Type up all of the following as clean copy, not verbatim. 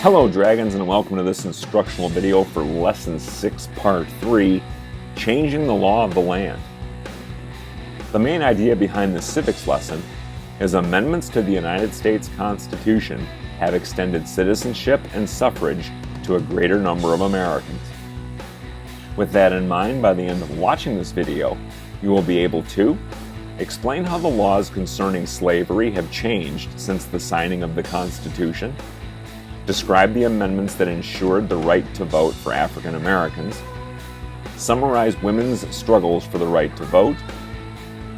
Hello Dragons, and welcome to this instructional video for Lesson 6 Part 3, Changing the Law of the Land. The main idea behind this civics lesson is amendments to the United States Constitution have extended citizenship and suffrage to a greater number of Americans. With that in mind, by the end of watching this video, you will be able to explain how the laws concerning slavery have changed since the signing of the Constitution, describe the amendments that ensured the right to vote for African Americans, summarize women's struggles for the right to vote,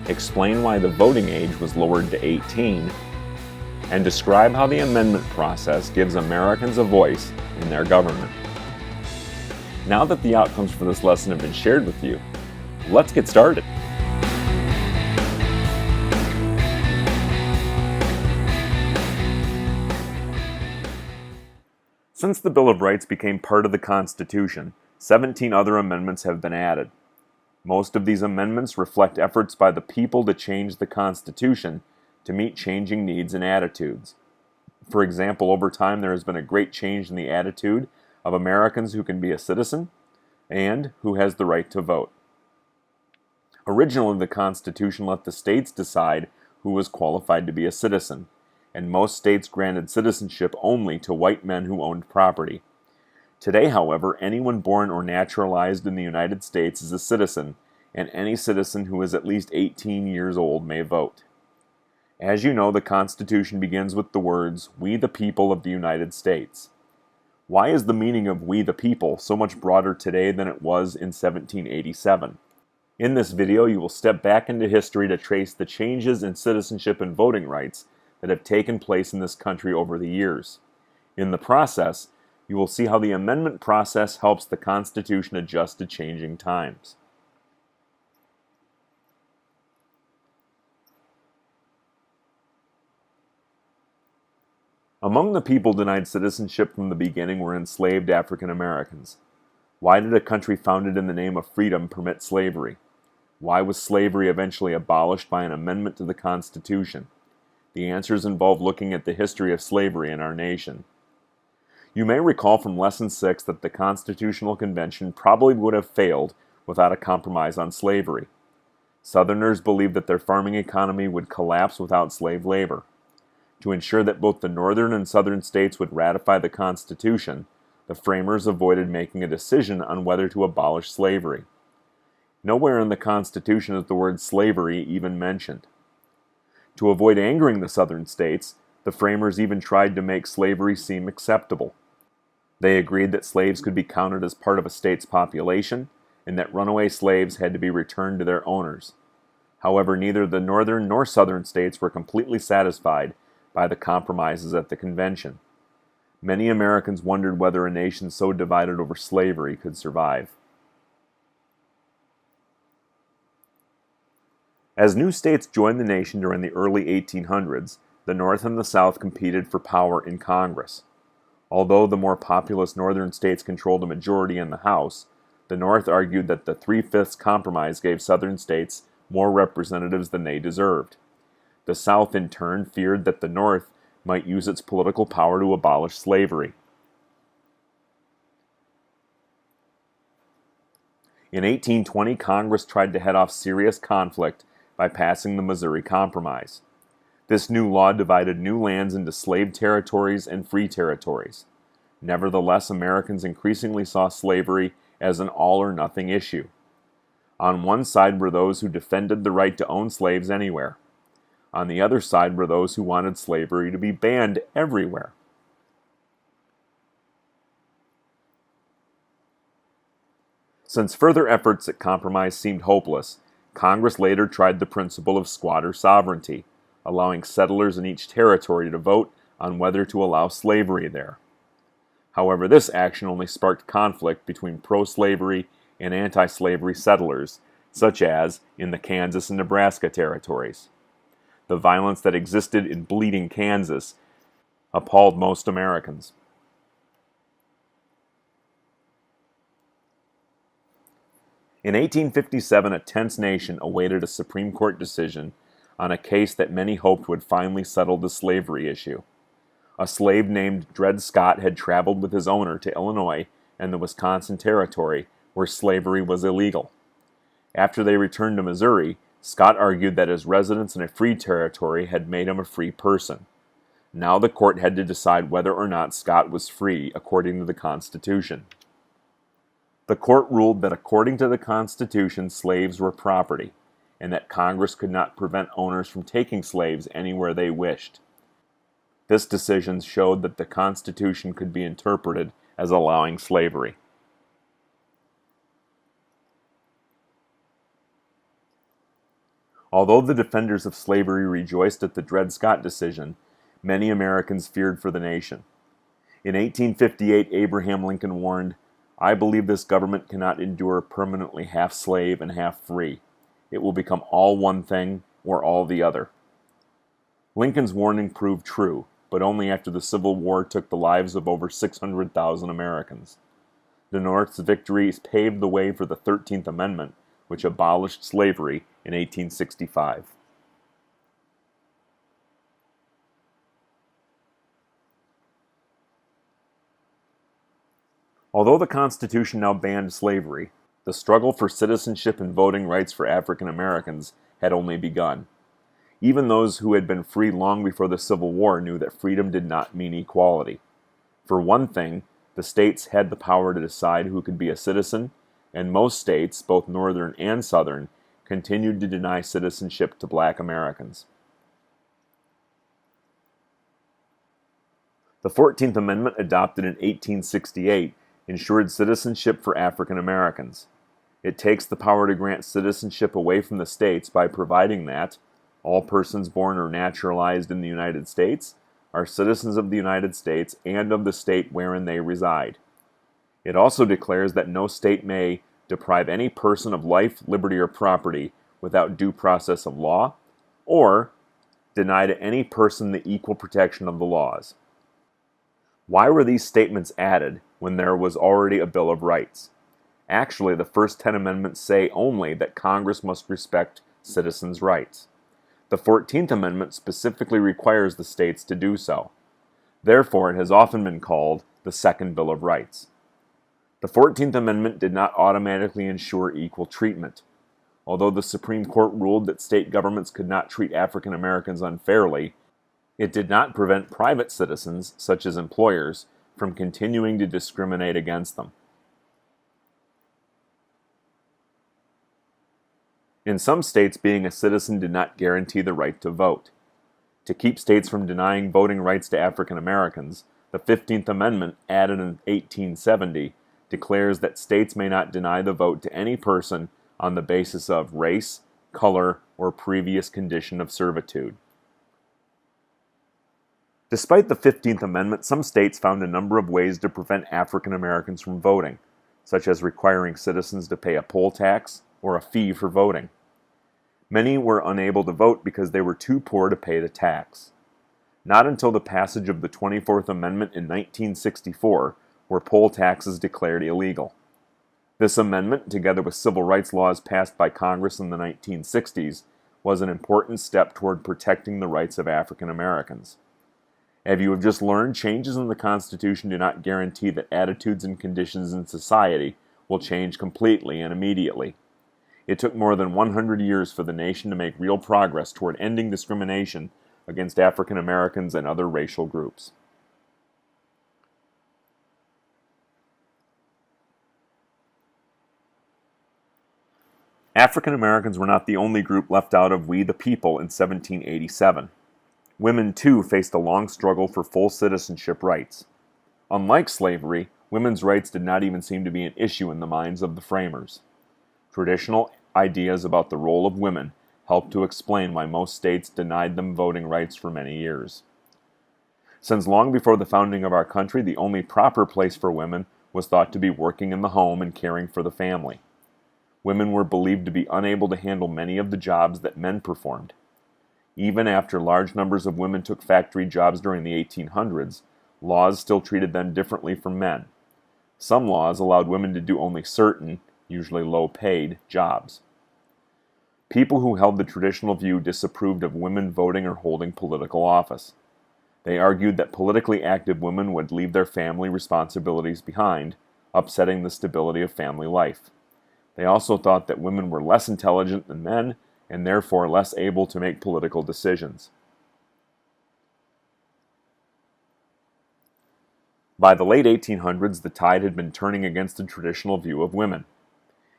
explain why the voting age was lowered to 18, and describe how the amendment process gives Americans a voice in their government. Now that the outcomes for this lesson have been shared with you, let's get started. Since the Bill of Rights became part of the Constitution, 17 other amendments have been added. Most of these amendments reflect efforts by the people to change the Constitution to meet changing needs and attitudes. For example, over time there has been a great change in the attitude of Americans who can be a citizen and who has the right to vote. Originally, the Constitution let the states decide who was qualified to be a citizen, and most states granted citizenship only to white men who owned property. Today, however, anyone born or naturalized in the United States is a citizen, and any citizen who is at least 18 years old may vote. As you know, the Constitution begins with the words, "We the people of the United States." Why is the meaning of "we the people" so much broader today than it was in 1787? In this video, you will step back into history to trace the changes in citizenship and voting rights that have taken place in this country over the years. In the process, you will see how the amendment process helps the Constitution adjust to changing times. Among the people denied citizenship from the beginning were enslaved African Americans. Why did a country founded in the name of freedom permit slavery? Why was slavery eventually abolished by an amendment to the Constitution? The answers involve looking at the history of slavery in our nation. You may recall from Lesson 6 that the Constitutional Convention probably would have failed without a compromise on slavery. Southerners believed that their farming economy would collapse without slave labor. To ensure that both the northern and southern states would ratify the Constitution, the framers avoided making a decision on whether to abolish slavery. Nowhere in the Constitution is the word slavery even mentioned. To avoid angering the southern states, the framers even tried to make slavery seem acceptable. They agreed that slaves could be counted as part of a state's population, and that runaway slaves had to be returned to their owners. However, neither the northern nor southern states were completely satisfied by the compromises at the convention. Many Americans wondered whether a nation so divided over slavery could survive. As new states joined the nation during the early 1800s, the North and the South competed for power in Congress. Although the more populous northern states controlled a majority in the House, the North argued that the 3/5 compromise gave southern states more representatives than they deserved. The South, in turn, feared that the North might use its political power to abolish slavery. In 1820, Congress tried to head off serious conflict by passing the Missouri Compromise. This new law divided new lands into slave territories and free territories. Nevertheless, Americans increasingly saw slavery as an all-or-nothing issue. On one side were those who defended the right to own slaves anywhere. On the other side were those who wanted slavery to be banned everywhere. Since further efforts at compromise seemed hopeless, Congress later tried the principle of squatter sovereignty, allowing settlers in each territory to vote on whether to allow slavery there. However, this action only sparked conflict between pro-slavery and anti-slavery settlers, such as in the Kansas and Nebraska territories. The violence that existed in Bleeding Kansas appalled most Americans. In 1857, a tense nation awaited a Supreme Court decision on a case that many hoped would finally settle the slavery issue. A slave named Dred Scott had traveled with his owner to Illinois and the Wisconsin Territory, where slavery was illegal. After they returned to Missouri, Scott argued that his residence in a free territory had made him a free person. Now the court had to decide whether or not Scott was free according to the Constitution. The court ruled that according to the Constitution, slaves were property, and that Congress could not prevent owners from taking slaves anywhere they wished. This decision showed that the Constitution could be interpreted as allowing slavery. Although the defenders of slavery rejoiced at the Dred Scott decision, many Americans feared for the nation. In 1858, Abraham Lincoln warned, "I believe this government cannot endure permanently half slave and half free. It will become all one thing or all the other." Lincoln's warning proved true, but only after the Civil War took the lives of over 600,000 Americans. The North's victories paved the way for the 13th Amendment, which abolished slavery in 1865. Although the Constitution now banned slavery, the struggle for citizenship and voting rights for African Americans had only begun. Even those who had been free long before the Civil War knew that freedom did not mean equality. For one thing, the states had the power to decide who could be a citizen, and most states, both northern and southern, continued to deny citizenship to black Americans. The 14th Amendment, adopted in 1868, ensured citizenship for African Americans. It takes the power to grant citizenship away from the states by providing that all persons born or naturalized in the United States are citizens of the United States and of the state wherein they reside. It also declares that no state may deprive any person of life, liberty, or property without due process of law, or deny to any person the equal protection of the laws. Why were these statements added when there was already a Bill of Rights? Actually, the first 10 amendments say only that Congress must respect citizens' rights. The 14th Amendment specifically requires the states to do so. Therefore, it has often been called the Second Bill of Rights. The 14th Amendment did not automatically ensure equal treatment. Although the Supreme Court ruled that state governments could not treat African Americans unfairly, it did not prevent private citizens, such as employers, from continuing to discriminate against them. In some states, being a citizen did not guarantee the right to vote. To keep states from denying voting rights to African Americans, the 15th Amendment, added in 1870, declares that states may not deny the vote to any person on the basis of race, color, or previous condition of servitude. Despite the 15th Amendment, some states found a number of ways to prevent African Americans from voting, such as requiring citizens to pay a poll tax or a fee for voting. Many were unable to vote because they were too poor to pay the tax. Not until the passage of the 24th Amendment in 1964 were poll taxes declared illegal. This amendment, together with civil rights laws passed by Congress in the 1960s, was an important step toward protecting the rights of African Americans. As you have just learned, changes in the Constitution do not guarantee that attitudes and conditions in society will change completely and immediately. It took more than 100 years for the nation to make real progress toward ending discrimination against African Americans and other racial groups. African Americans were not the only group left out of We the People in 1787. Women, too, faced a long struggle for full citizenship rights. Unlike slavery, women's rights did not even seem to be an issue in the minds of the framers. Traditional ideas about the role of women helped to explain why most states denied them voting rights for many years. Since long before the founding of our country, the only proper place for women was thought to be working in the home and caring for the family. Women were believed to be unable to handle many of the jobs that men performed. Even after large numbers of women took factory jobs during the 1800s, laws still treated them differently from men. Some laws allowed women to do only certain, usually low-paid, jobs. People who held the traditional view disapproved of women voting or holding political office. They argued that politically active women would leave their family responsibilities behind, upsetting the stability of family life. They also thought that women were less intelligent than men and therefore less able to make political decisions. By the late 1800s, the tide had been turning against the traditional view of women.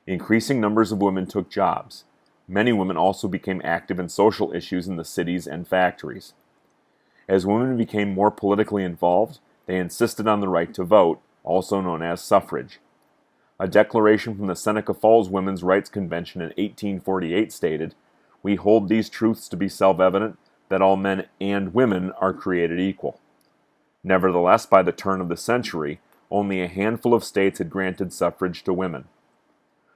Increasing numbers of women took jobs. Many women also became active in social issues in the cities and factories. As women became more politically involved, they insisted on the right to vote, also known as suffrage. A declaration from the Seneca Falls Women's Rights Convention in 1848 stated, "We hold these truths to be self-evident, that all men and women are created equal." Nevertheless, by the turn of the century, only a handful of states had granted suffrage to women.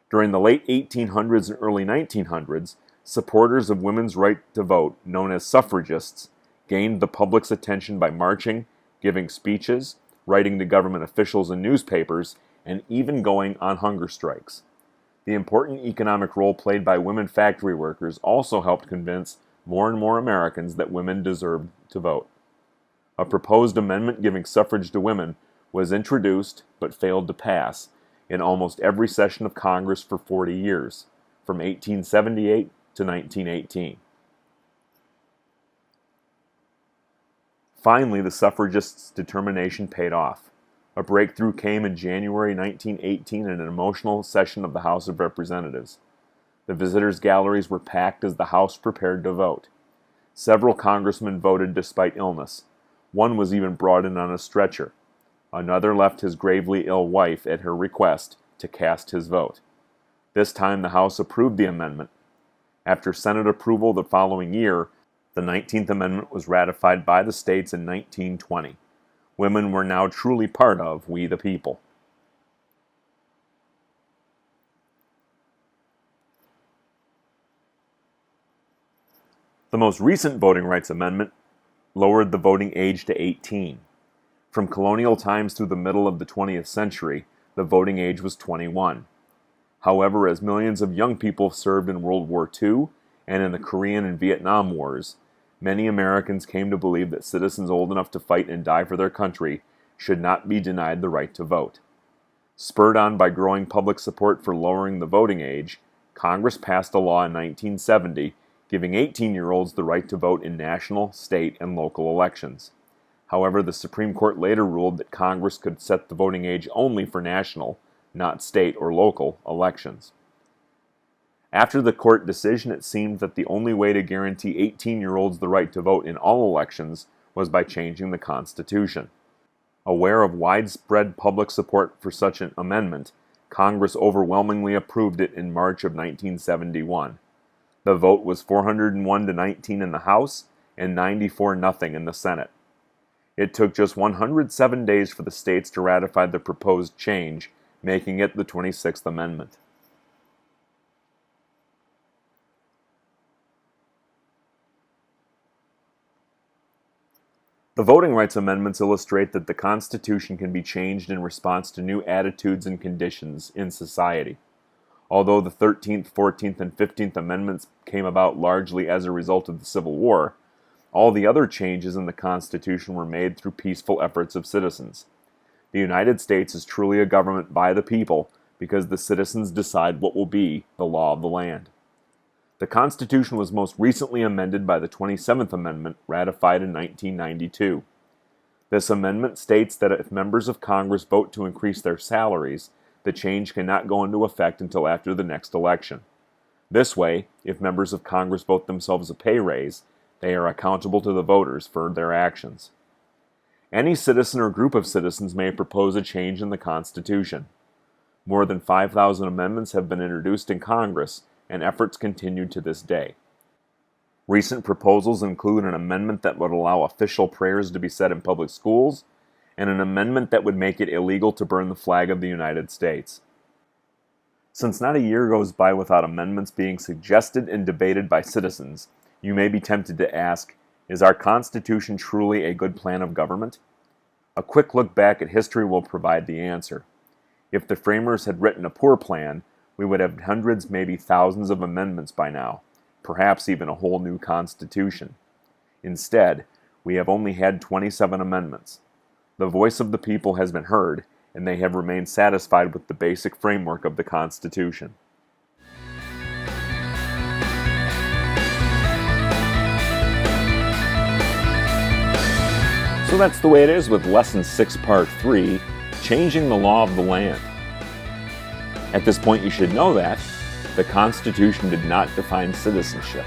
During the late 1800s and early 1900s, supporters of women's right to vote, known as suffragists, gained the public's attention by marching, giving speeches, writing to government officials and newspapers, and even going on hunger strikes. The important economic role played by women factory workers also helped convince more and more Americans that women deserved to vote. A proposed amendment giving suffrage to women was introduced but failed to pass in almost every session of Congress for 40 years, from 1878 to 1918. Finally, the suffragists' determination paid off. A breakthrough came in January 1918 in an emotional session of the House of Representatives. The visitors' galleries were packed as the House prepared to vote. Several congressmen voted despite illness. One was even brought in on a stretcher. Another left his gravely ill wife at her request to cast his vote. This time the House approved the amendment. After Senate approval the following year, the 19th Amendment was ratified by the states in 1920. Women were now truly part of we the people. The most recent voting rights amendment lowered the voting age to 18. From colonial times through the middle of the 20th century, the voting age was 21. However, as millions of young people served in World War II and in the Korean and Vietnam Wars, many Americans came to believe that citizens old enough to fight and die for their country should not be denied the right to vote. Spurred on by growing public support for lowering the voting age, Congress passed a law in 1970 giving 18-year-olds the right to vote in national, state, and local elections. However, the Supreme Court later ruled that Congress could set the voting age only for national, not state or local, elections. After the court decision, it seemed that the only way to guarantee 18-year-olds the right to vote in all elections was by changing the Constitution. Aware of widespread public support for such an amendment, Congress overwhelmingly approved it in March of 1971. The vote was 401 to 19 in the House and 94-0 in the Senate. It took just 107 days for the states to ratify the proposed change, making it the 26th Amendment. The voting rights amendments illustrate that the Constitution can be changed in response to new attitudes and conditions in society. Although the 13th, 14th, and 15th Amendments came about largely as a result of the Civil War, all the other changes in the Constitution were made through peaceful efforts of citizens. The United States is truly a government by the people because the citizens decide what will be the law of the land. The Constitution was most recently amended by the 27th Amendment, ratified in 1992. This amendment states that if members of Congress vote to increase their salaries, the change cannot go into effect until after the next election. This way, if members of Congress vote themselves a pay raise, they are accountable to the voters for their actions. Any citizen or group of citizens may propose a change in the Constitution. More than 5,000 amendments have been introduced in Congress, and efforts continue to this day. Recent proposals include an amendment that would allow official prayers to be said in public schools, and an amendment that would make it illegal to burn the flag of the United States. Since not a year goes by without amendments being suggested and debated by citizens, you may be tempted to ask, is our Constitution truly a good plan of government? A quick look back at history will provide the answer. If the framers had written a poor plan, we would have hundreds, maybe thousands of amendments by now, perhaps even a whole new Constitution. Instead, we have only had 27 amendments. The voice of the people has been heard, and they have remained satisfied with the basic framework of the Constitution. So that's the way it is with Lesson 6, Part 3, Changing the Law of the Land. At this point, you should know that the Constitution did not define citizenship,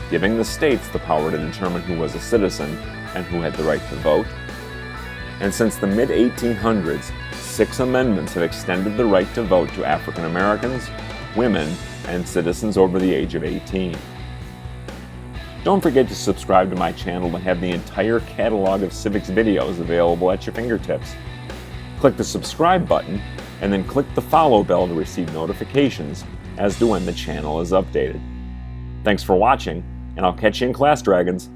giving the states the power to determine who was a citizen and who had the right to vote. And since the mid-1800s, 6 amendments have extended the right to vote to African Americans, women, and citizens over the age of 18. Don't forget to subscribe to my channel and have the entire catalog of civics videos available at your fingertips. Click the subscribe button and then click the follow bell to receive notifications as to when the channel is updated. Thanks for watching, and I'll catch you in class, Dragons.